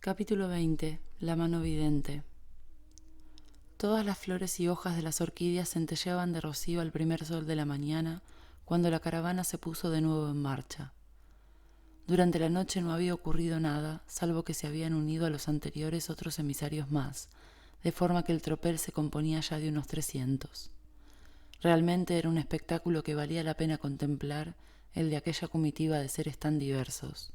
Capítulo 20. La mano vidente. Todas las flores y hojas de las orquídeas centelleaban de rocío al primer sol de la mañana, cuando la caravana se puso de nuevo en marcha. Durante la noche no había ocurrido nada, salvo que se habían unido a los anteriores otros emisarios más, de forma que el tropel se componía ya de unos 300. Realmente era un espectáculo que valía la pena contemplar, el de aquella comitiva de seres tan diversos.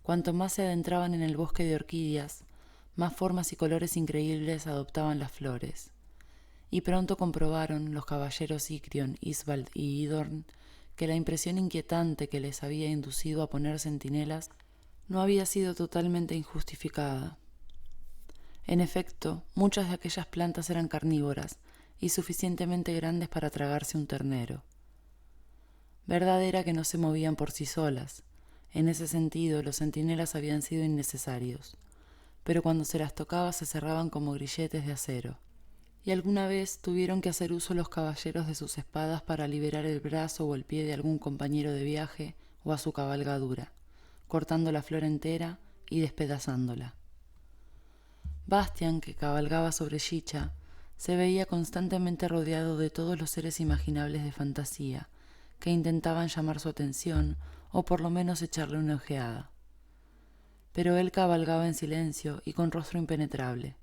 Cuanto más se adentraban en el bosque de orquídeas, más formas y colores increíbles adoptaban las flores. Y pronto comprobaron los caballeros Icrion, Isvald y Idorn que la impresión inquietante que les había inducido a poner centinelas no había sido totalmente injustificada. En efecto, muchas de aquellas plantas eran carnívoras y suficientemente grandes para tragarse un ternero. Verdad era que no se movían por sí solas. En ese sentido, los centinelas habían sido innecesarios, pero cuando se las tocaba se cerraban como grilletes de acero. Y alguna vez tuvieron que hacer uso los caballeros de sus espadas para liberar el brazo o el pie de algún compañero de viaje o a su cabalgadura, cortando la flor entera y despedazándola. Bastian, que cabalgaba sobre Shicha, se veía constantemente rodeado de todos los seres imaginables de fantasía, que intentaban llamar su atención o por lo menos echarle una ojeada. Pero él cabalgaba en silencio y con rostro impenetrable.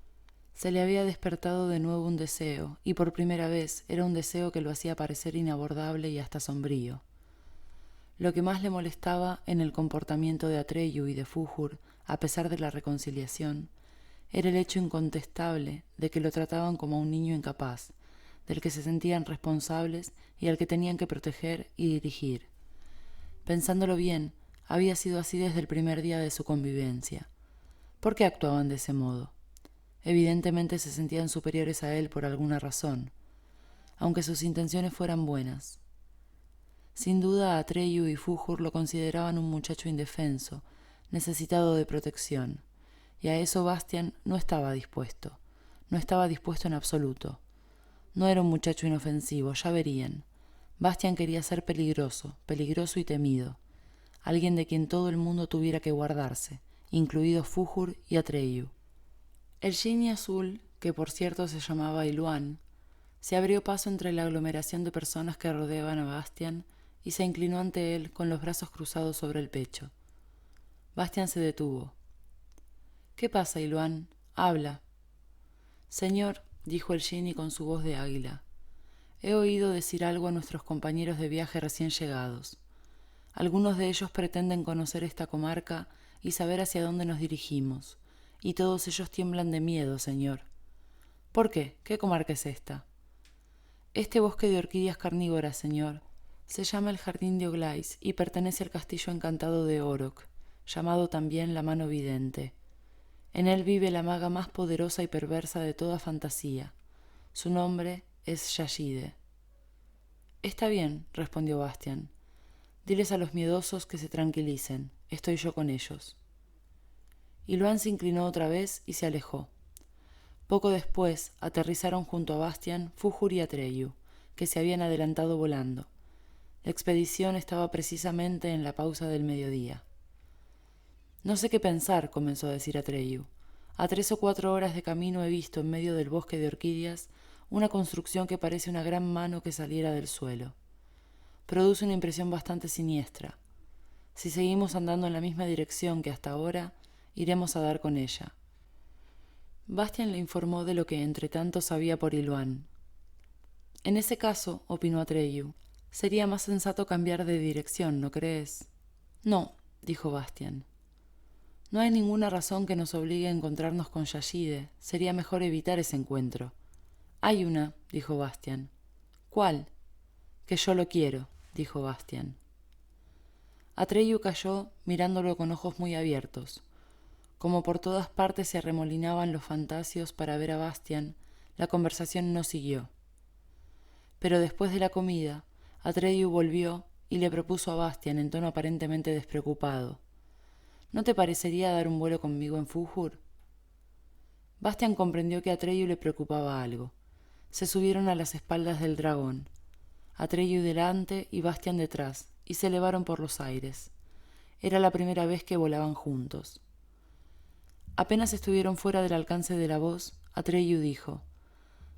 Se le había despertado de nuevo un deseo, y por primera vez era un deseo que lo hacía parecer inabordable y hasta sombrío. Lo que más le molestaba en el comportamiento de Atreyu y de Fújur, a pesar de la reconciliación, era el hecho incontestable de que lo trataban como a un niño incapaz, del que se sentían responsables y al que tenían que proteger y dirigir. Pensándolo bien, había sido así desde el primer día de su convivencia. ¿Por qué actuaban de ese modo? Evidentemente se sentían superiores a él por alguna razón, aunque sus intenciones fueran buenas. Sin duda Atreyu y Fújur lo consideraban un muchacho indefenso, necesitado de protección, y a eso Bastian no estaba dispuesto. No estaba dispuesto en absoluto. No era un muchacho inofensivo, ya verían. Bastian quería ser peligroso, peligroso y temido. Alguien de quien todo el mundo tuviera que guardarse, incluidos Fújur y Atreyu. El Genie azul, que por cierto se llamaba Iluán, se abrió paso entre la aglomeración de personas que rodeaban a Bastian y se inclinó ante él con los brazos cruzados sobre el pecho. Bastian se detuvo. —¿Qué pasa, Iluán? Habla. —Señor —dijo el Genie con su voz de águila—, he oído decir algo a nuestros compañeros de viaje recién llegados. Algunos de ellos pretenden conocer esta comarca y saber hacia dónde nos dirigimos, y todos ellos tiemblan de miedo, señor. ¿Por qué? ¿Qué comarca es esta? Este bosque de orquídeas carnívoras, señor, se llama el Jardín de Oglais y pertenece al castillo encantado de Orok, llamado también la mano vidente. En él vive la maga más poderosa y perversa de toda fantasía. Su nombre es Yashide. Está bien, respondió Bastian. Diles a los miedosos que se tranquilicen. Estoy yo con ellos. Iluán se inclinó otra vez y se alejó. Poco después aterrizaron junto a Bastian Fújur y Atreyu, que se habían adelantado volando. La expedición estaba precisamente en la pausa del mediodía. No sé qué pensar, comenzó a decir Atreyu. A 3 o 4 horas de camino he visto en medio del bosque de orquídeas una construcción que parece una gran mano que saliera del suelo. Produce una impresión bastante siniestra. Si seguimos andando en la misma dirección que hasta ahora, iremos a dar con ella. Bastian le informó de lo que entretanto sabía por Iluán. En ese caso, opinó Atreyu, sería más sensato cambiar de dirección, ¿no crees? No, dijo Bastian. No hay ninguna razón que nos obligue a encontrarnos con Yashide. Sería mejor evitar ese encuentro. Hay una, dijo Bastian. ¿Cuál? Que yo lo quiero, dijo Bastian. Atreyu calló, mirándolo con ojos muy abiertos. Como por todas partes se arremolinaban los fantasios para ver a Bastian, la conversación no siguió. Pero después de la comida, Atreyu volvió y le propuso a Bastian en tono aparentemente despreocupado. ¿No te parecería dar un vuelo conmigo en Fújur? Bastian comprendió que a Atreyu le preocupaba algo. Se subieron a las espaldas del dragón. Atreyu delante y Bastian detrás, y se elevaron por los aires. Era la primera vez que volaban juntos. Apenas estuvieron fuera del alcance de la voz, Atreyu dijo: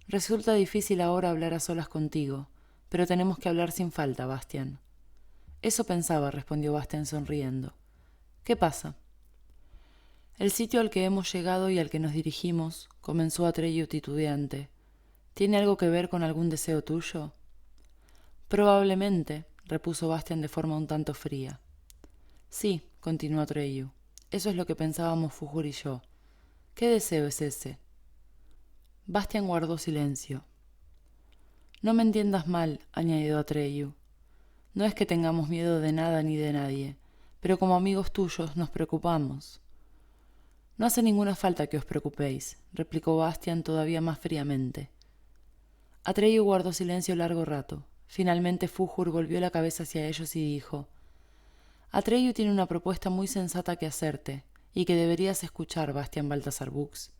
«Resulta difícil ahora hablar a solas contigo, pero tenemos que hablar sin falta, Bastian». «Eso pensaba», respondió Bastian sonriendo. «¿Qué pasa?» «El sitio al que hemos llegado y al que nos dirigimos», comenzó Atreyu titubeante, «¿tiene algo que ver con algún deseo tuyo?» «Probablemente», repuso Bastian de forma un tanto fría. «Sí», continuó Atreyu, «eso es lo que pensábamos Fuhur y yo. ¿Qué deseo es ese?» Bastian guardó silencio. «No me entiendas mal», añadió Atreyu. «No es que tengamos miedo de nada ni de nadie, pero como amigos tuyos nos preocupamos». «No hace ninguna falta que os preocupéis», replicó Bastian todavía más fríamente. Atreyu guardó silencio largo rato. Finalmente Fuhur volvió la cabeza hacia ellos y dijo: «Atreyu tiene una propuesta muy sensata que hacerte, y que deberías escuchar, Bastian Baltasar Bux».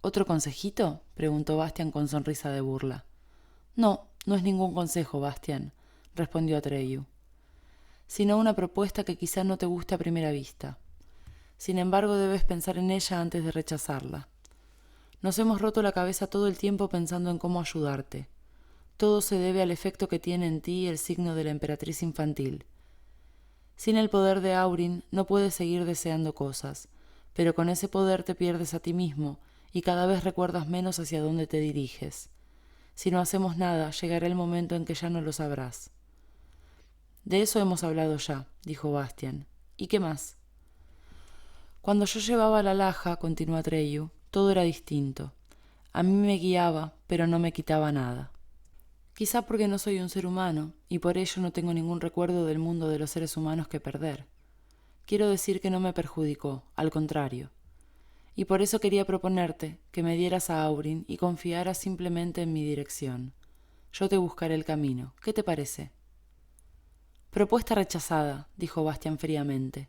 «¿Otro consejito?», preguntó Bastian con sonrisa de burla. «No, no es ningún consejo, Bastian», respondió Atreyu, «sino una propuesta que quizá no te guste a primera vista. Sin embargo, debes pensar en ella antes de rechazarla. Nos hemos roto la cabeza todo el tiempo pensando en cómo ayudarte. Todo se debe al efecto que tiene en ti el signo de la emperatriz infantil. Sin el poder de Aurin no puedes seguir deseando cosas, pero con ese poder te pierdes a ti mismo y cada vez recuerdas menos hacia dónde te diriges. Si no hacemos nada, llegará el momento en que ya no lo sabrás». «De eso hemos hablado ya», dijo Bastian. «¿Y qué más?» «Cuando yo llevaba la laja», continuó Atreyu, «todo era distinto. A mí me guiaba, pero no me quitaba nada. Quizá porque no soy un ser humano, y por ello no tengo ningún recuerdo del mundo de los seres humanos que perder. Quiero decir que no me perjudicó, al contrario. Y por eso quería proponerte que me dieras a Aurin y confiaras simplemente en mi dirección. Yo te buscaré el camino. ¿Qué te parece?» «Propuesta rechazada», dijo Bastian fríamente.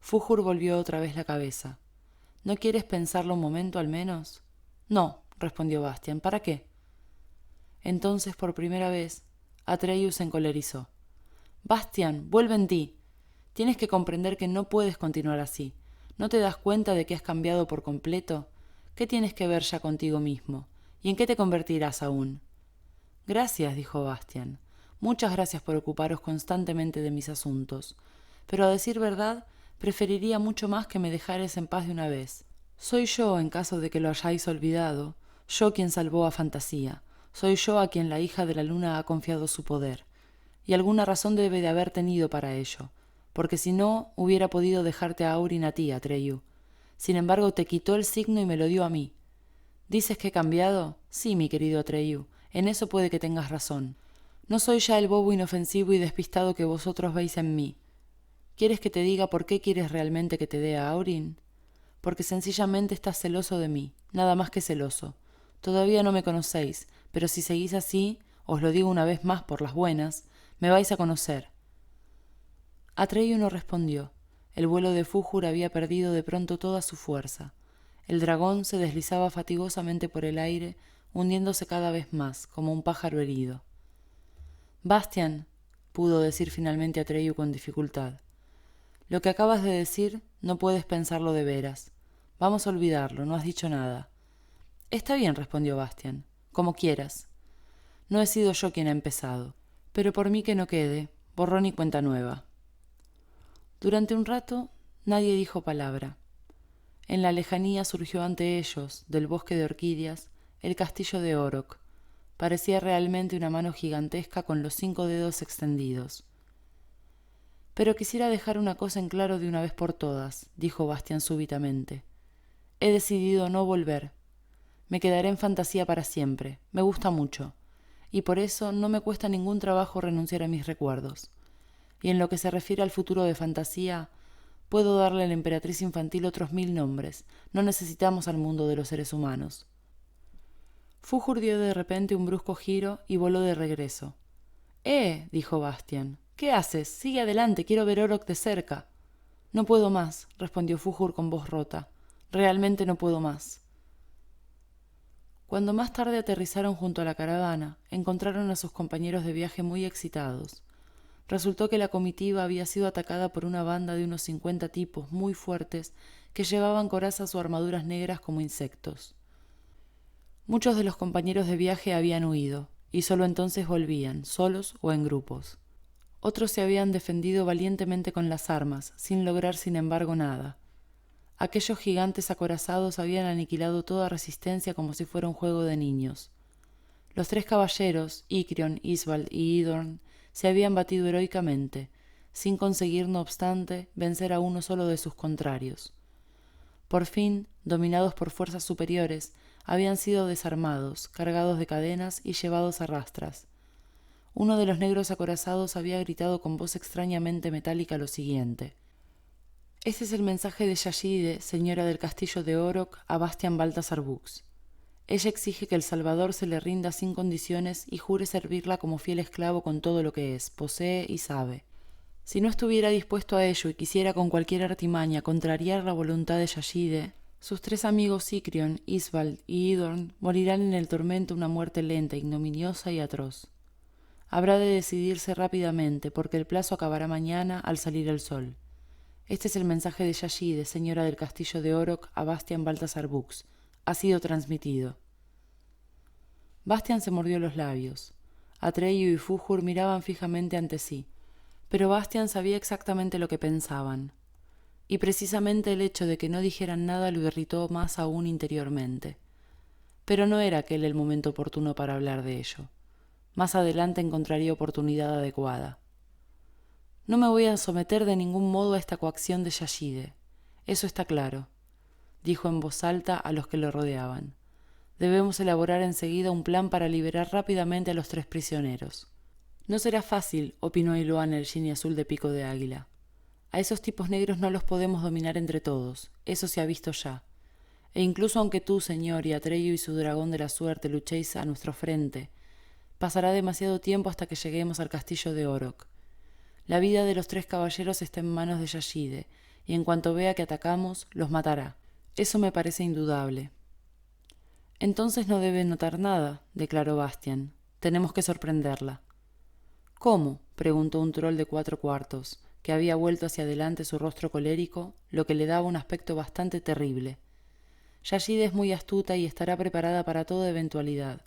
Fuhur volvió otra vez la cabeza. «¿No quieres pensarlo un momento al menos?» «No», respondió Bastian. «¿Para qué?» Entonces, por primera vez, Atreyu se encolerizó. «Bastian, vuelve en ti. Tienes que comprender que no puedes continuar así. ¿No te das cuenta de que has cambiado por completo? ¿Qué tienes que ver ya contigo mismo? ¿Y en qué te convertirás aún?» «Gracias», dijo Bastian. «Muchas gracias por ocuparos constantemente de mis asuntos. Pero a decir verdad, preferiría mucho más que me dejares en paz de una vez. Soy yo, en caso de que lo hayáis olvidado, yo quien salvó a Fantasía. Soy yo a quien la hija de la luna ha confiado su poder. Y alguna razón debe de haber tenido para ello, porque si no, hubiera podido dejarte a Aurin a ti, Atreyu. Sin embargo, te quitó el signo y me lo dio a mí. ¿Dices que he cambiado? Sí, mi querido Atreyu, en eso puede que tengas razón. No soy ya el bobo inofensivo y despistado que vosotros veis en mí. ¿Quieres que te diga por qué quieres realmente que te dé a Aurin? Porque sencillamente estás celoso de mí, nada más que celoso. Todavía no me conocéis, pero si seguís así, os lo digo una vez más por las buenas, me vais a conocer». Atreyu no respondió. El vuelo de Fuhur había perdido de pronto toda su fuerza. El dragón se deslizaba fatigosamente por el aire, hundiéndose cada vez más, como un pájaro herido. «Bastian», pudo decir finalmente Atreyu con dificultad, «lo que acabas de decir no puedes pensarlo de veras. Vamos a olvidarlo, no has dicho nada». «Está bien», respondió Bastian, «como quieras. No he sido yo quien ha empezado, pero por mí que no quede, borrón y cuenta nueva». Durante un rato nadie dijo palabra. En la lejanía surgió ante ellos, del bosque de orquídeas, el castillo de Orok. Parecía realmente una mano gigantesca con los 5 dedos extendidos. «Pero quisiera dejar una cosa en claro de una vez por todas», dijo Bastian súbitamente. «He decidido no volver. Me quedaré en Fantasía para siempre. Me gusta mucho. Y por eso no me cuesta ningún trabajo renunciar a mis recuerdos. Y en lo que se refiere al futuro de Fantasía, puedo darle a la emperatriz infantil otros 1000 nombres. No necesitamos al mundo de los seres humanos». Fuhur dio de repente un brusco giro y voló de regreso. Dijo Bastian. «¿Qué haces? Sigue adelante, quiero ver Orok de cerca». «No puedo más», respondió Fuhur con voz rota. «Realmente no puedo más». Cuando más tarde aterrizaron junto a la caravana, encontraron a sus compañeros de viaje muy excitados. Resultó que la comitiva había sido atacada por una banda de unos 50 tipos muy fuertes que llevaban corazas o armaduras negras como insectos. Muchos de los compañeros de viaje habían huido, y solo entonces volvían, solos o en grupos. Otros se habían defendido valientemente con las armas, sin lograr sin embargo nada. Aquellos gigantes acorazados habían aniquilado toda resistencia como si fuera un juego de niños. Los 3 caballeros, Icrion, Isvald y Idorn, se habían batido heroicamente, sin conseguir, no obstante, vencer a uno solo de sus contrarios. Por fin, dominados por fuerzas superiores, habían sido desarmados, cargados de cadenas y llevados a rastras. Uno de los negros acorazados había gritado con voz extrañamente metálica lo siguiente: «Este es el mensaje de Yashide, señora del castillo de Orok, a Bastian Baltasar Bux. Ella exige que el Salvador se le rinda sin condiciones y jure servirla como fiel esclavo con todo lo que es, posee y sabe. Si no estuviera dispuesto a ello y quisiera con cualquier artimaña contrariar la voluntad de Yashide, sus 3 amigos Icrion, Isvald y Idorn morirán en el tormento una muerte lenta, ignominiosa y atroz. Habrá de decidirse rápidamente, porque el plazo acabará mañana al salir el sol. Este es el mensaje de Yashide, señora del castillo de Orok, a Bastian Baltasar Bux. Ha sido transmitido». Bastian se mordió los labios. Atreyu y Fújur miraban fijamente ante sí, pero Bastian sabía exactamente lo que pensaban, y precisamente el hecho de que no dijeran nada lo irritó más aún interiormente. Pero no era aquel el momento oportuno para hablar de ello. Más adelante encontraría oportunidad adecuada. «No me voy a someter de ningún modo a esta coacción de Yashide. Eso está claro», dijo en voz alta a los que lo rodeaban. «Debemos elaborar enseguida un plan para liberar rápidamente a los 3 prisioneros». «No será fácil», opinó Iloan, el Genie Azul de Pico de Águila. «A esos tipos negros no los podemos dominar entre todos, eso se ha visto ya. E incluso aunque tú, señor, y Atreyu y su dragón de la suerte luchéis a nuestro frente, pasará demasiado tiempo hasta que lleguemos al castillo de Orok. La vida de los 3 caballeros está en manos de Yashide, y en cuanto vea que atacamos, los matará. Eso me parece indudable». «Entonces no debe notar nada», declaró Bastian. «Tenemos que sorprenderla». «¿Cómo?», preguntó un troll de 4 cuartos, que había vuelto hacia adelante su rostro colérico, lo que le daba un aspecto bastante terrible. «Yashide es muy astuta y estará preparada para toda eventualidad».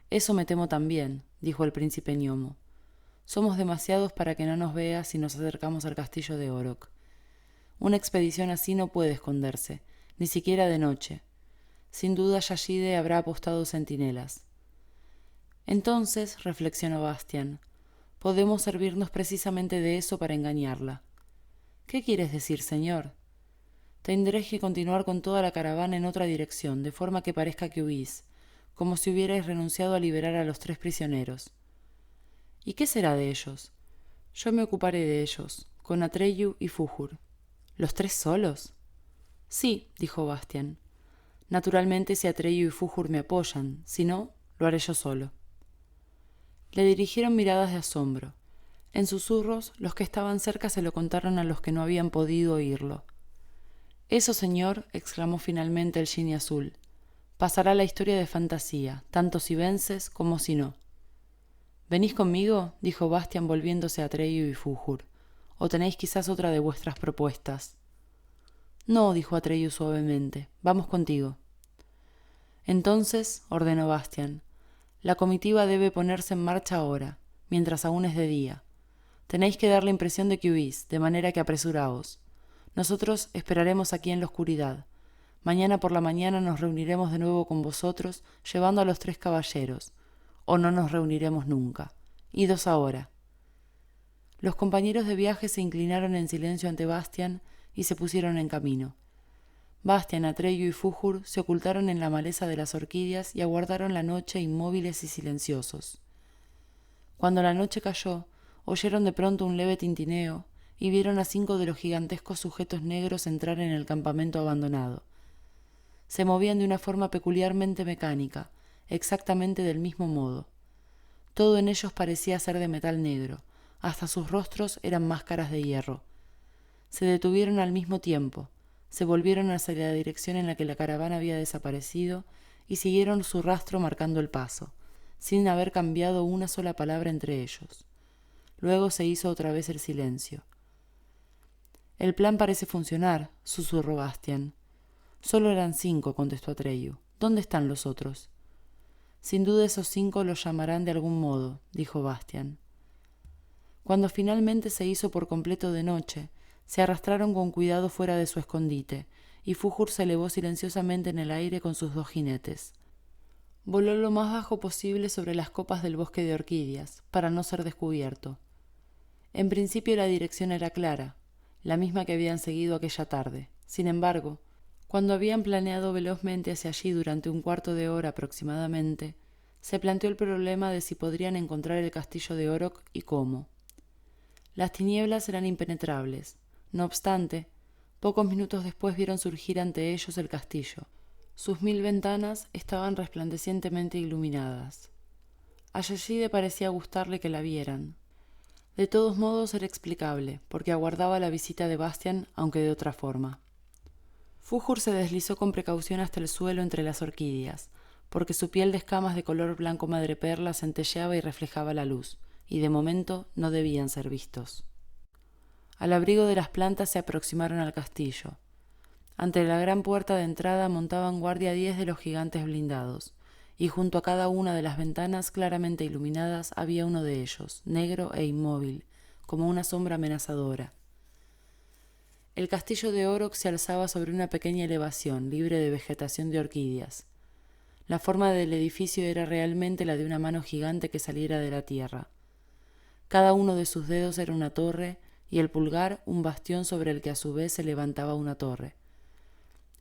«Eso me temo también», dijo el príncipe Gnomo. «Somos demasiados para que no nos vea si nos acercamos al castillo de Orok. Una expedición así no puede esconderse, ni siquiera de noche. Sin duda Yashide habrá apostado centinelas». «Entonces», reflexionó Bastian, «podemos servirnos precisamente de eso para engañarla». «¿Qué quieres decir, señor?» «Tendréis que continuar con toda la caravana en otra dirección, de forma que parezca que huís, como si hubierais renunciado a liberar a los 3 prisioneros». «¿Y qué será de ellos?» «Yo me ocuparé de ellos, con Atreyu y Fújur». «¿Los 3 solos?» «Sí», dijo Bastian. «Naturalmente si Atreyu y Fújur me apoyan, si no, lo haré yo solo». Le dirigieron miradas de asombro. En susurros, los que estaban cerca se lo contaron a los que no habían podido oírlo. «Eso, señor», exclamó finalmente el Genie Azul, «pasará a la historia de fantasía, tanto si vences como si no». «¿Venís conmigo?», dijo Bastian volviéndose a Atreyu y Fújur. «¿O tenéis quizás otra de vuestras propuestas?» «No», dijo Atreyu suavemente, «vamos contigo». «Entonces», ordenó Bastian, «la comitiva debe ponerse en marcha ahora, mientras aún es de día. Tenéis que dar la impresión de que huís, de manera que apresuraos. Nosotros esperaremos aquí en la oscuridad. Mañana por la mañana nos reuniremos de nuevo con vosotros, llevando a los 3 caballeros, o no nos reuniremos nunca. Idos ahora». Los compañeros de viaje se inclinaron en silencio ante Bastian y se pusieron en camino. Bastian, Atreyu y Fújur se ocultaron en la maleza de las orquídeas y aguardaron la noche inmóviles y silenciosos. Cuando la noche cayó, oyeron de pronto un leve tintineo y vieron a 5 de los gigantescos sujetos negros entrar en el campamento abandonado. Se movían de una forma peculiarmente mecánica, exactamente del mismo modo. Todo en ellos parecía ser de metal negro, hasta sus rostros eran máscaras de hierro. Se detuvieron al mismo tiempo, se volvieron hacia la dirección en la que la caravana había desaparecido y siguieron su rastro marcando el paso, sin haber cambiado una sola palabra entre ellos. Luego se hizo otra vez el silencio. «El plan parece funcionar», susurró Bastian. «Solo eran 5», contestó Atreyu. «¿Dónde están los otros?» «Sin duda esos 5 los llamarán de algún modo», dijo Bastian. Cuando finalmente se hizo por completo de noche, se arrastraron con cuidado fuera de su escondite, y Fújur se elevó silenciosamente en el aire con sus 2 jinetes. Voló lo más bajo posible sobre las copas del bosque de orquídeas, para no ser descubierto. En principio la dirección era clara, la misma que habían seguido aquella tarde. Sin embargo, cuando habían planeado velozmente hacia allí durante un cuarto de hora aproximadamente, se planteó el problema de si podrían encontrar el castillo de Orok y cómo. Las tinieblas eran impenetrables. No obstante, pocos minutos después vieron surgir ante ellos el castillo. Sus 1000 ventanas estaban resplandecientemente iluminadas. A Yashide parecía gustarle que la vieran. De todos modos era explicable, porque aguardaba la visita de Bastian, aunque de otra forma. Fújur se deslizó con precaución hasta el suelo entre las orquídeas, porque su piel de escamas de color blanco madreperla centelleaba y reflejaba la luz, y de momento no debían ser vistos. Al abrigo de las plantas se aproximaron al castillo. Ante la gran puerta de entrada montaban guardia 10 de los gigantes blindados, y junto a cada una de las ventanas claramente iluminadas había uno de ellos, negro e inmóvil, como una sombra amenazadora. El castillo de Orok se alzaba sobre una pequeña elevación, libre de vegetación de orquídeas. La forma del edificio era realmente la de una mano gigante que saliera de la tierra. Cada uno de sus dedos era una torre, y el pulgar un bastión sobre el que a su vez se levantaba una torre.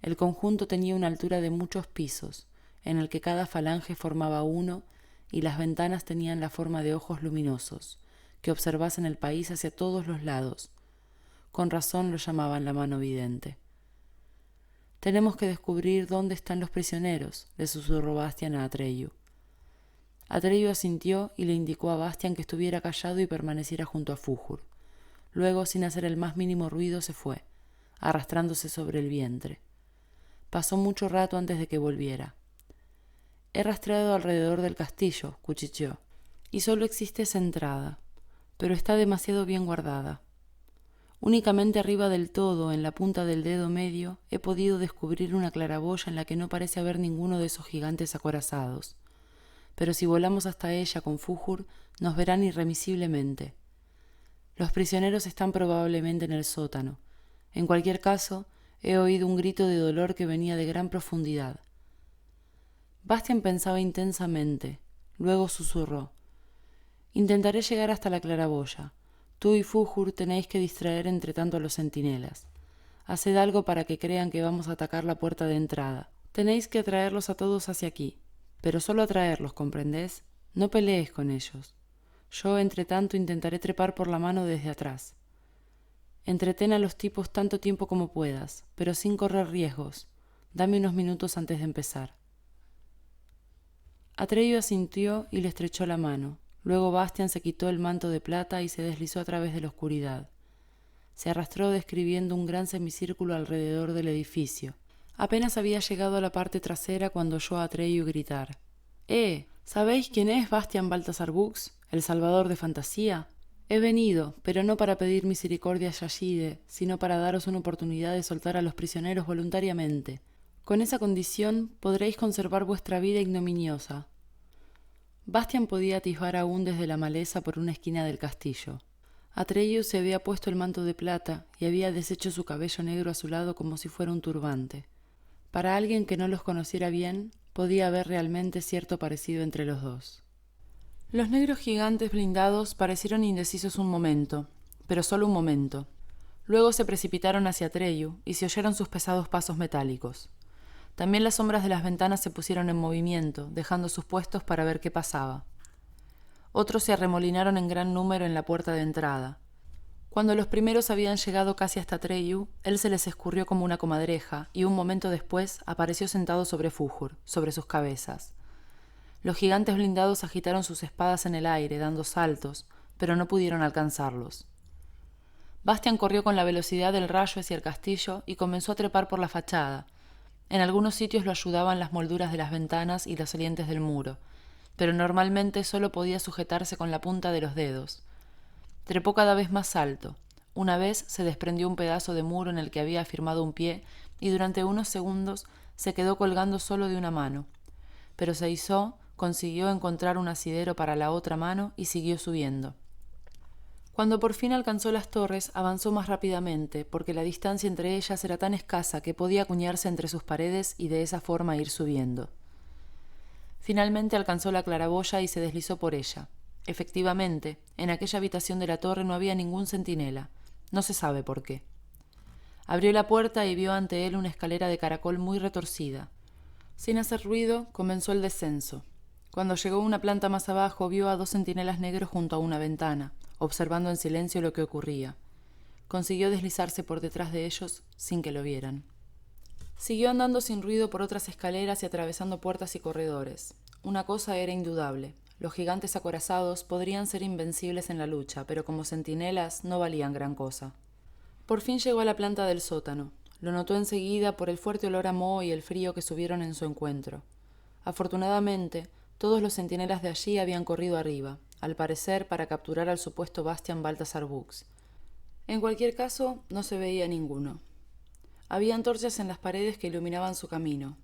El conjunto tenía una altura de muchos pisos, en el que cada falange formaba uno, y las ventanas tenían la forma de ojos luminosos, que observasen el país hacia todos los lados. Con razón lo llamaban la mano vidente. «Tenemos que descubrir dónde están los prisioneros», le susurró Bastian a Atreyu. Atreyu asintió y le indicó a Bastian que estuviera callado y permaneciera junto a Fújur. Luego, sin hacer el más mínimo ruido, se fue, arrastrándose sobre el vientre. Pasó mucho rato antes de que volviera. «He rastreado alrededor del castillo», cuchicheó, «y solo existe esa entrada, pero está demasiado bien guardada. Únicamente arriba del todo, en la punta del dedo medio, he podido descubrir una claraboya en la que no parece haber ninguno de esos gigantes acorazados. Pero si volamos hasta ella con Fújur, nos verán irremisiblemente. Los prisioneros están probablemente en el sótano. En cualquier caso, he oído un grito de dolor que venía de gran profundidad». Bastian pensaba intensamente. Luego susurró: «Intentaré llegar hasta la claraboya. Tú y Fújur tenéis que distraer entre tanto a los centinelas. Haced algo para que crean que vamos a atacar la puerta de entrada. Tenéis que atraerlos a todos hacia aquí, pero solo atraerlos, ¿comprendés? No pelees con ellos. Yo, entre tanto, intentaré trepar por la mano desde atrás. Entretén a los tipos tanto tiempo como puedas, pero sin correr riesgos. Dame unos minutos antes de empezar». Atreyu asintió y le estrechó la mano. Luego Bastian se quitó el manto de plata y se deslizó a través de la oscuridad. Se arrastró describiendo un gran semicírculo alrededor del edificio. Apenas había llegado a la parte trasera cuando oyó a Atreyu gritar: ¿Sabéis quién es Bastian Baltasar Bux, el salvador de fantasía? He venido, pero no para pedir misericordia a Yashide, sino para daros una oportunidad de soltar a los prisioneros voluntariamente. Con esa condición podréis conservar vuestra vida ignominiosa». Bastian podía atisbar aún desde la maleza por una esquina del castillo. Atreyu se había puesto el manto de plata y había deshecho su cabello negro a su lado como si fuera un turbante. Para alguien que no los conociera bien, podía haber realmente cierto parecido entre los dos. Los negros gigantes blindados parecieron indecisos un momento, pero solo un momento. Luego se precipitaron hacia Atreyu y se oyeron sus pesados pasos metálicos. También las sombras de las ventanas se pusieron en movimiento, dejando sus puestos para ver qué pasaba. Otros se arremolinaron en gran número en la puerta de entrada. Cuando los primeros habían llegado casi hasta Atreyu, él se les escurrió como una comadreja y un momento después apareció sentado sobre Fújur, sobre sus cabezas. Los gigantes blindados agitaron sus espadas en el aire, dando saltos, pero no pudieron alcanzarlos. Bastian corrió con la velocidad del rayo hacia el castillo y comenzó a trepar por la fachada. En algunos sitios lo ayudaban las molduras de las ventanas y los salientes del muro, pero normalmente solo podía sujetarse con la punta de los dedos. Trepó cada vez más alto. Una vez se desprendió un pedazo de muro en el que había afirmado un pie y durante unos segundos se quedó colgando solo de una mano. Pero se izó, consiguió encontrar un asidero para la otra mano y siguió subiendo. Cuando por fin alcanzó las torres, avanzó más rápidamente, porque la distancia entre ellas era tan escasa que podía acuñarse entre sus paredes y de esa forma ir subiendo. Finalmente alcanzó la claraboya y se deslizó por ella. Efectivamente, en aquella habitación de la torre no había ningún centinela. No se sabe por qué. Abrió la puerta y vio ante él una escalera de caracol muy retorcida. Sin hacer ruido, comenzó el descenso. Cuando llegó una planta más abajo, vio a 2 centinelas negros junto a una ventana, observando en silencio lo que ocurría. Consiguió deslizarse por detrás de ellos sin que lo vieran. Siguió andando sin ruido por otras escaleras y atravesando puertas y corredores. Una cosa era indudable. Los gigantes acorazados podrían ser invencibles en la lucha, pero como centinelas no valían gran cosa. Por fin llegó a la planta del sótano. Lo notó enseguida por el fuerte olor a moho y el frío que subieron en su encuentro. Afortunadamente, todos los centinelas de allí habían corrido arriba, al parecer para capturar al supuesto Bastian Balthasar Buch. En cualquier caso, no se veía ninguno. Había antorchas en las paredes que iluminaban su camino.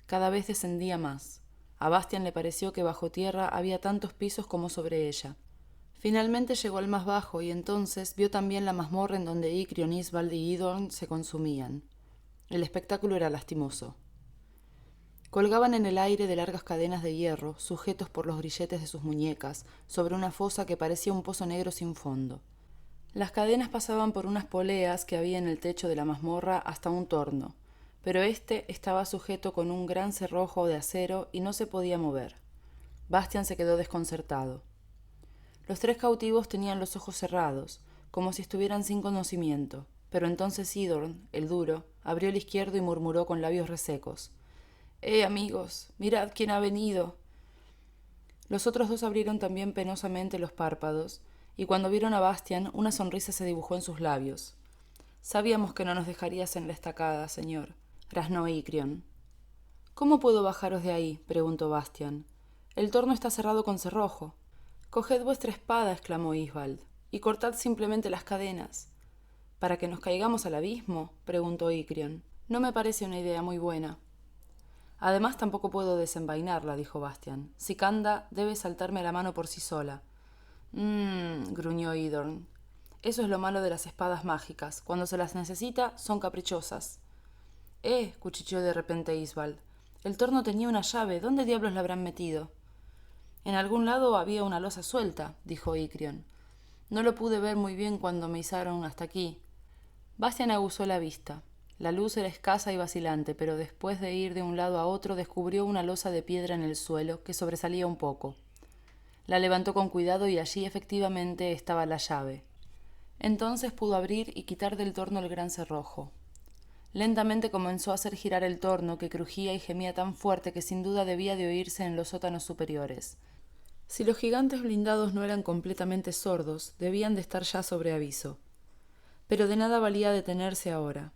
Cada vez descendía más. A Bastian le pareció que bajo tierra había tantos pisos como sobre ella. Finalmente llegó al más bajo y entonces vio también la mazmorra en donde Icrion, Isvald y Idorn se consumían. El espectáculo era lastimoso. Colgaban en el aire de largas cadenas de hierro, sujetos por los grilletes de sus muñecas, sobre una fosa que parecía un pozo negro sin fondo. Las cadenas pasaban por unas poleas que había en el techo de la mazmorra hasta un torno, pero éste estaba sujeto con un gran cerrojo de acero y no se podía mover. Bastian se quedó desconcertado. Los 3 cautivos tenían los ojos cerrados, como si estuvieran sin conocimiento, pero entonces Idorn, el duro, abrió el izquierdo y murmuró con labios resecos: amigos, mirad quién ha venido. Los otros 2 abrieron también penosamente los párpados, y cuando vieron a Bastian, una sonrisa se dibujó en sus labios. Sabíamos que no nos dejarías en la estacada, señor, graznó Icrion. ¿Cómo puedo bajaros de ahí?, preguntó Bastian. El torno está cerrado con cerrojo. Coged vuestra espada, exclamó Isvald, y cortad simplemente las cadenas. ¿Para que nos caigamos al abismo?, preguntó Icrion. No me parece una idea muy buena. Además tampoco puedo desenvainarla, dijo Bastian. Sicanda debe saltarme la mano por sí sola. Gruñó Idorn. Eso es lo malo de las espadas mágicas. Cuando se las necesita, son caprichosas. Cuchicheó de repente Isvald. El torno tenía una llave. ¿Dónde diablos la habrán metido? En algún lado había una losa suelta, dijo Icrion. No lo pude ver muy bien cuando me izaron hasta aquí. Bastian aguzó la vista. La luz era escasa y vacilante, pero después de ir de un lado a otro descubrió una losa de piedra en el suelo que sobresalía un poco. La levantó con cuidado y allí efectivamente estaba la llave. Entonces pudo abrir y quitar del torno el gran cerrojo. Lentamente comenzó a hacer girar el torno, que crujía y gemía tan fuerte que sin duda debía de oírse en los sótanos superiores. Si los gigantes blindados no eran completamente sordos, debían de estar ya sobre aviso. Pero de nada valía detenerse ahora.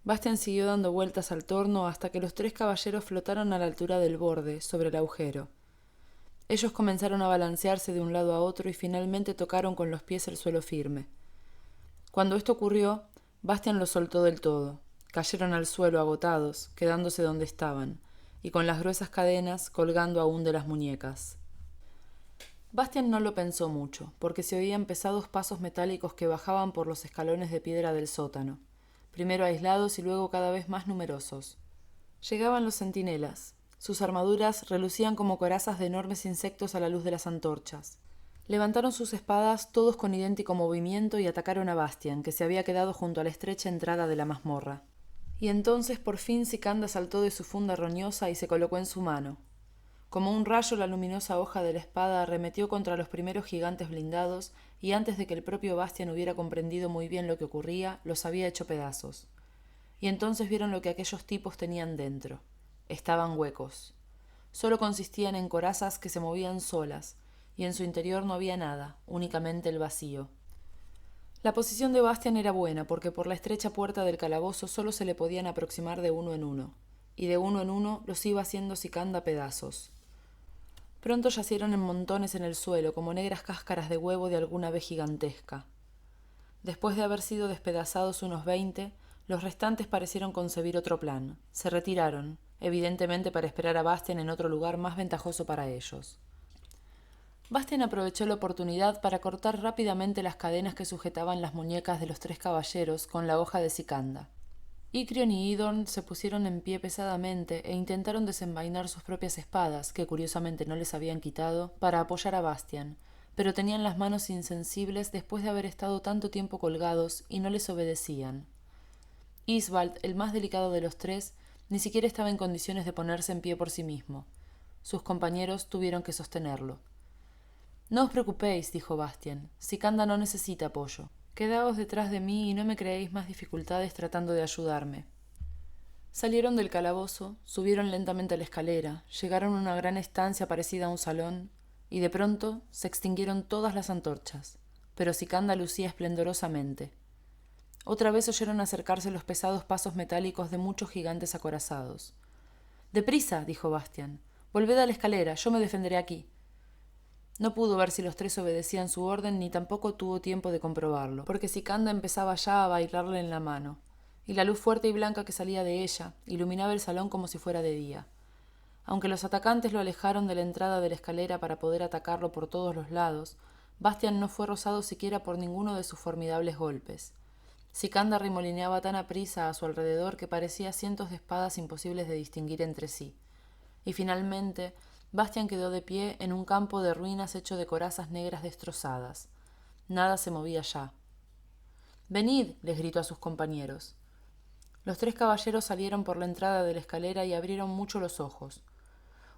Bastian siguió dando vueltas al torno hasta que los 3 caballeros flotaron a la altura del borde, sobre el agujero. Ellos comenzaron a balancearse de un lado a otro y finalmente tocaron con los pies el suelo firme. Cuando esto ocurrió, Bastian los soltó del todo. Cayeron al suelo agotados, quedándose donde estaban, y con las gruesas cadenas colgando aún de las muñecas. Bastian no lo pensó mucho, porque se oían pesados pasos metálicos que bajaban por los escalones de piedra del sótano, primero aislados y luego cada vez más numerosos. Llegaban los centinelas. Sus armaduras relucían como corazas de enormes insectos a la luz de las antorchas. Levantaron sus espadas todos con idéntico movimiento y atacaron a Bastian, que se había quedado junto a la estrecha entrada de la mazmorra. Y entonces por fin Sicanda saltó de su funda roñosa y se colocó en su mano. Como un rayo la luminosa hoja de la espada arremetió contra los primeros gigantes blindados y antes de que el propio Bastian hubiera comprendido muy bien lo que ocurría, los había hecho pedazos. Y entonces vieron lo que aquellos tipos tenían dentro. Estaban huecos. Solo consistían en corazas que se movían solas, y en su interior no había nada, únicamente el vacío. La posición de Bastian era buena, porque por la estrecha puerta del calabozo solo se le podían aproximar de uno en uno, y de uno en uno los iba haciendo Sicanda pedazos. Pronto yacieron en montones en el suelo, como negras cáscaras de huevo de alguna ave gigantesca. Después de haber sido despedazados unos 20, los restantes parecieron concebir otro plan. Se retiraron, evidentemente para esperar a Bastian en otro lugar más ventajoso para ellos. Bastian aprovechó la oportunidad para cortar rápidamente las cadenas que sujetaban las muñecas de los 3 caballeros con la hoja de sicanda. Icrion y Idorn se pusieron en pie pesadamente e intentaron desenvainar sus propias espadas, que curiosamente no les habían quitado, para apoyar a Bastian, pero tenían las manos insensibles después de haber estado tanto tiempo colgados y no les obedecían. Isvald, el más delicado de los 3, ni siquiera estaba en condiciones de ponerse en pie por sí mismo. Sus compañeros tuvieron que sostenerlo. «No os preocupéis», dijo Bastian. «Sicanda no necesita apoyo. Quedaos detrás de mí y no me creéis más dificultades tratando de ayudarme». Salieron del calabozo, subieron lentamente la escalera, llegaron a una gran estancia parecida a un salón, y de pronto se extinguieron todas las antorchas, pero Sicanda lucía esplendorosamente. Otra vez oyeron acercarse los pesados pasos metálicos de muchos gigantes acorazados. «Deprisa», dijo Bastian. «Volved a la escalera, yo me defenderé aquí». No pudo ver si los 3 obedecían su orden, ni tampoco tuvo tiempo de comprobarlo, porque Sicanda empezaba ya a bailarle en la mano, y la luz fuerte y blanca que salía de ella iluminaba el salón como si fuera de día. Aunque los atacantes lo alejaron de la entrada de la escalera para poder atacarlo por todos los lados, Bastian no fue rozado siquiera por ninguno de sus formidables golpes. Sicanda remolineaba tan aprisa a su alrededor que parecía cientos de espadas imposibles de distinguir entre sí. Y finalmente Bastian quedó de pie en un campo de ruinas hecho de corazas negras destrozadas. Nada se movía ya. «Venid», les gritó a sus compañeros. Los 3 caballeros salieron por la entrada de la escalera y abrieron mucho los ojos.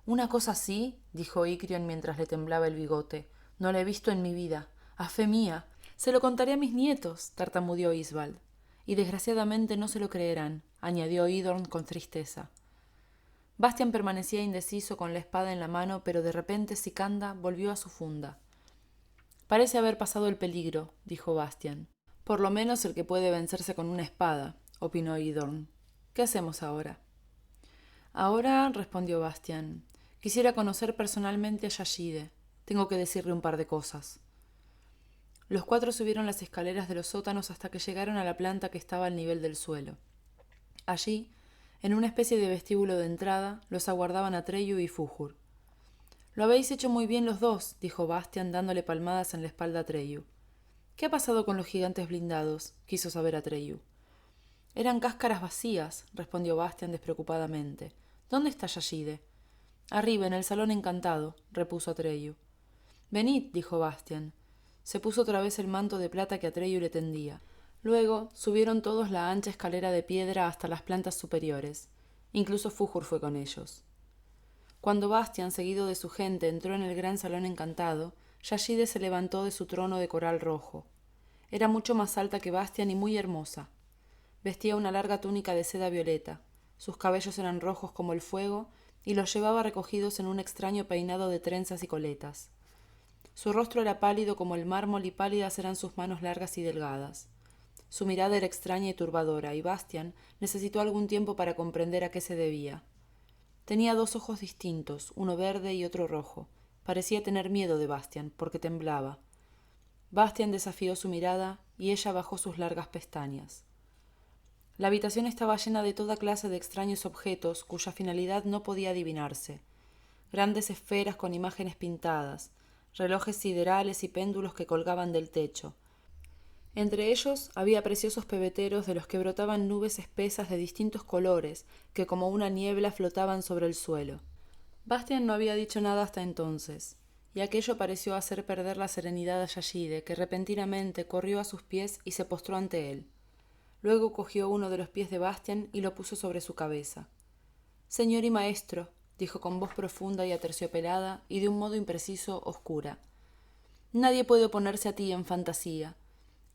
«¿Una cosa así?», dijo Icrion mientras le temblaba el bigote. «No la he visto en mi vida. ¡A fe mía! Se lo contaré a mis nietos», tartamudeó Isvald. «Y desgraciadamente no se lo creerán», añadió Idorn con tristeza. Bastian permanecía indeciso con la espada en la mano, pero de repente Sicanda volvió a su funda. «Parece haber pasado el peligro», dijo Bastian. «Por lo menos el que puede vencerse con una espada», opinó Idorn. «¿Qué hacemos ahora?» «Ahora», respondió Bastian, «quisiera conocer personalmente a Yashide. Tengo que decirle un par de cosas». Los 4 subieron las escaleras de los sótanos hasta que llegaron a la planta que estaba al nivel del suelo. Allí, en una especie de vestíbulo de entrada, los aguardaban Atreyu y Fújur. «Lo habéis hecho muy bien los 2», dijo Bastian dándole palmadas en la espalda a Atreyu. «¿Qué ha pasado con los gigantes blindados?», quiso saber Atreyu. «Eran cáscaras vacías», respondió Bastian despreocupadamente. «¿Dónde está Yashide?» «Arriba, en el salón encantado», repuso Atreyu. «Venid», dijo Bastian. Se puso otra vez el manto de plata que Atreyu le tendía. Luego subieron todos la ancha escalera de piedra hasta las plantas superiores. Incluso Fújur fue con ellos. Cuando Bastian, seguido de su gente, entró en el gran salón encantado, Yashide se levantó de su trono de coral rojo. Era mucho más alta que Bastian y muy hermosa. Vestía una larga túnica de seda violeta. Sus cabellos eran rojos como el fuego y los llevaba recogidos en un extraño peinado de trenzas y coletas. Su rostro era pálido como el mármol y pálidas eran sus manos largas y delgadas. Su mirada era extraña y turbadora, y Bastian necesitó algún tiempo para comprender a qué se debía. Tenía 2 ojos distintos, uno verde y otro rojo. Parecía tener miedo de Bastian, porque temblaba. Bastian desafió su mirada, y ella bajó sus largas pestañas. La habitación estaba llena de toda clase de extraños objetos, cuya finalidad no podía adivinarse. Grandes esferas con imágenes pintadas, relojes siderales y péndulos que colgaban del techo. Entre ellos había preciosos pebeteros de los que brotaban nubes espesas de distintos colores que como una niebla flotaban sobre el suelo. Bastian no había dicho nada hasta entonces, y aquello pareció hacer perder la serenidad a Yashide, que repentinamente corrió a sus pies y se postró ante él. Luego cogió uno de los pies de Bastian y lo puso sobre su cabeza. «Señor y maestro», dijo con voz profunda y aterciopelada y de un modo impreciso, oscura. «Nadie puede oponerse a ti en fantasía.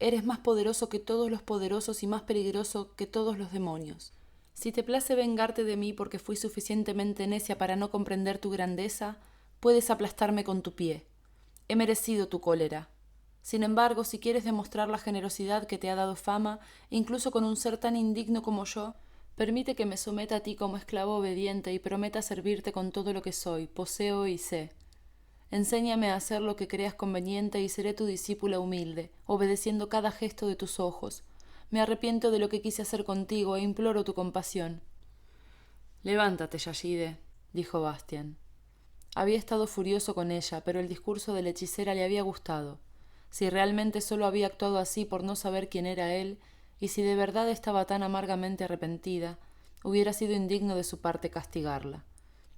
Eres más poderoso que todos los poderosos y más peligroso que todos los demonios. Si te place vengarte de mí porque fui suficientemente necia para no comprender tu grandeza, puedes aplastarme con tu pie. He merecido tu cólera. Sin embargo, si quieres demostrar la generosidad que te ha dado fama, incluso con un ser tan indigno como yo, permite que me someta a ti como esclavo obediente y prometa servirte con todo lo que soy, poseo y sé». Enséñame a hacer lo que creas conveniente y seré tu discípula humilde, obedeciendo cada gesto de tus ojos. Me arrepiento de lo que quise hacer contigo e imploro tu compasión. Levántate, Yashide, dijo Bastian. Había estado furioso con ella, pero el discurso de la hechicera le había gustado. Si realmente solo había actuado así por no saber quién era él, y si de verdad estaba tan amargamente arrepentida, hubiera sido indigno de su parte castigarla.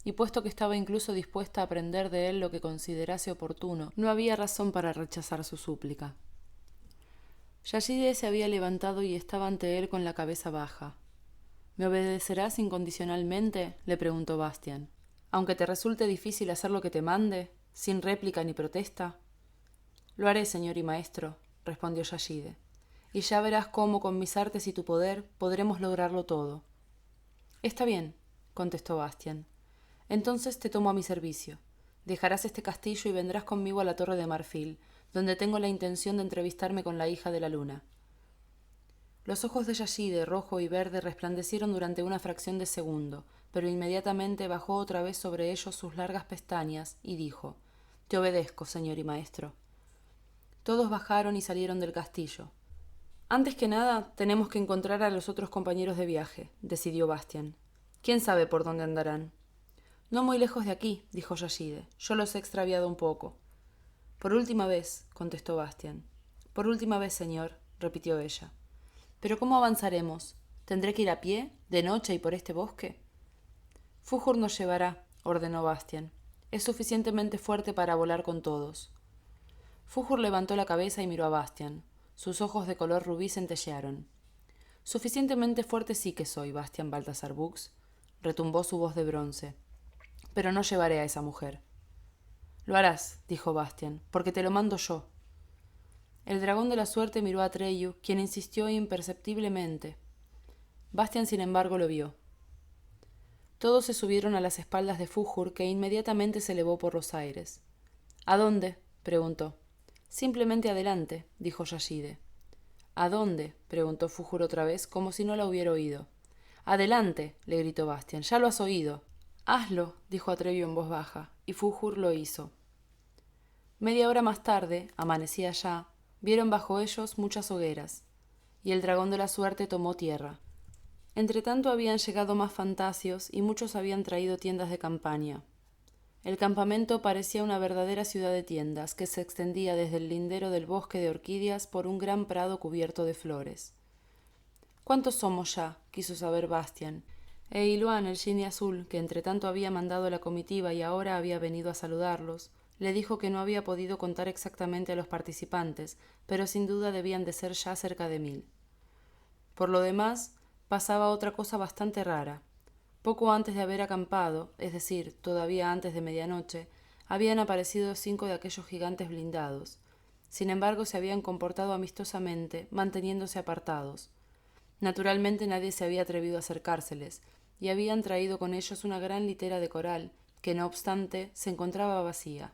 Y puesto que estaba incluso dispuesta a aprender de él lo que considerase oportuno, no había razón para rechazar su súplica. Yashide se había levantado y estaba ante él con la cabeza baja. —¿Me obedecerás incondicionalmente? —le preguntó Bastian—, aunque te resulte difícil hacer lo que te mande, sin réplica ni protesta. —Lo haré, señor y maestro —respondió Yashide—, y ya verás cómo, con mis artes y tu poder, podremos lograrlo todo. —Está bien —contestó Bastian—. Entonces te tomo a mi servicio. Dejarás este castillo y vendrás conmigo a la Torre de Marfil, donde tengo la intención de entrevistarme con la hija de la luna. Los ojos de Yashide, rojo y verde, resplandecieron durante una fracción de segundo, pero inmediatamente bajó otra vez sobre ellos sus largas pestañas y dijo: —Te obedezco, señor y maestro. Todos bajaron y salieron del castillo. Antes que nada, tenemos que encontrar a los otros compañeros de viaje —decidió Bastian—. ¿Quién sabe por dónde andarán? No muy lejos de aquí —dijo Yashide—. Yo los he extraviado un poco. Por última vez —contestó Bastian. Por última vez, señor —repitió ella. —¿Pero cómo avanzaremos? ¿Tendré que ir a pie, de noche y por este bosque? Fújur nos llevará —ordenó Bastian—. Es suficientemente fuerte para volar con todos. Fújur levantó la cabeza y miró a Bastian. Sus ojos de color rubí centellearon. —Suficientemente fuerte sí que soy, Bastian Baltasar Bux —retumbó su voz de bronce—, pero no llevaré a esa mujer. —Lo harás —dijo Bastian—, porque te lo mando yo. El dragón de la suerte miró a Atreyu, quien insistió imperceptiblemente. Bastian, sin embargo, lo vio. Todos se subieron a las espaldas de Fújur, que inmediatamente se elevó por los aires. —¿A dónde? —preguntó. —Simplemente adelante —dijo Yashide. —¿A dónde? —preguntó Fújur otra vez, como si no la hubiera oído. —Adelante —le gritó Bastian—, ya lo has oído. —Hazlo —dijo Atreyu en voz baja, y Fújur lo hizo. Media hora más tarde, amanecía ya, vieron bajo ellos muchas hogueras, y el dragón de la suerte tomó tierra. Entretanto habían llegado más fantasios y muchos habían traído tiendas de campaña. El campamento parecía una verdadera ciudad de tiendas que se extendía desde el lindero del bosque de orquídeas por un gran prado cubierto de flores. —¿Cuántos somos ya? —quiso saber Bastian. E Iluán, el genie azul, que entretanto había mandado la comitiva y ahora había venido a saludarlos, le dijo que no había podido contar exactamente a los participantes, pero sin duda debían de ser ya cerca de 1000. Por lo demás, pasaba otra cosa bastante rara. Poco antes de haber acampado, es decir, todavía antes de medianoche, habían aparecido 5 de aquellos gigantes blindados. Sin embargo, se habían comportado amistosamente, manteniéndose apartados. Naturalmente nadie se había atrevido a acercárseles, y habían traído con ellos una gran litera de coral, que no obstante se encontraba vacía.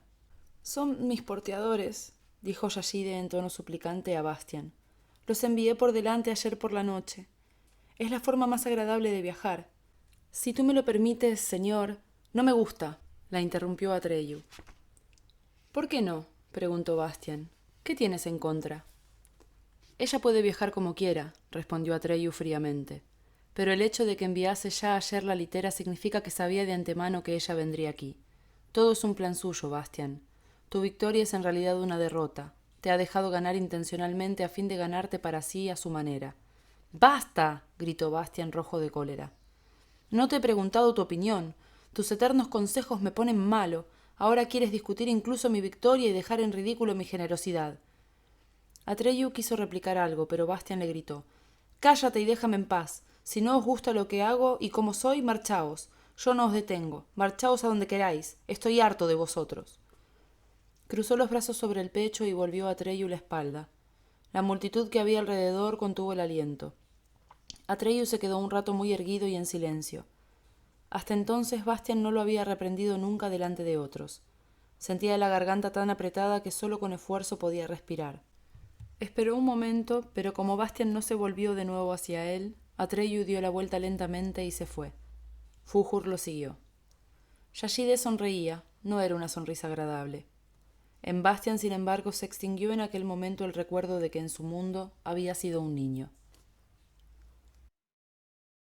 —Son mis porteadores —dijo Yashide en tono suplicante a Bastian—. Los envié por delante ayer por la noche. Es la forma más agradable de viajar. Si tú me lo permites, señor— No me gusta —la interrumpió Atreyu. —¿Por qué no? —preguntó Bastian—. ¿Qué tienes en contra? —Ella puede viajar como quiera —respondió Atreyu fríamente—, pero el hecho de que enviase ya ayer la litera significa que sabía de antemano que ella vendría aquí. Todo es un plan suyo, Bastian. Tu victoria es en realidad una derrota. Te ha dejado ganar intencionalmente a fin de ganarte para sí a su manera. —¡Basta! —gritó Bastian rojo de cólera. —No te he preguntado tu opinión. Tus eternos consejos me ponen malo. Ahora quieres discutir incluso mi victoria y dejar en ridículo mi generosidad. Atreyu quiso replicar algo, pero Bastian le gritó: —Cállate y déjame en paz. Si no os gusta lo que hago y cómo soy, marchaos. Yo no os detengo. Marchaos a donde queráis. Estoy harto de vosotros. Cruzó los brazos sobre el pecho y volvió a Atreyu la espalda. La multitud que había alrededor contuvo el aliento. Atreyu se quedó un rato muy erguido y en silencio. Hasta entonces Bastian no lo había reprendido nunca delante de otros. Sentía la garganta tan apretada que solo con esfuerzo podía respirar. Esperó un momento, pero como Bastian no se volvió de nuevo hacia él, Atreyu dio la vuelta lentamente y se fue. Fújur lo siguió. Yashide sonreía, No era una sonrisa agradable. En Bastian, sin embargo, se extinguió en aquel momento el recuerdo de que en su mundo había sido un niño.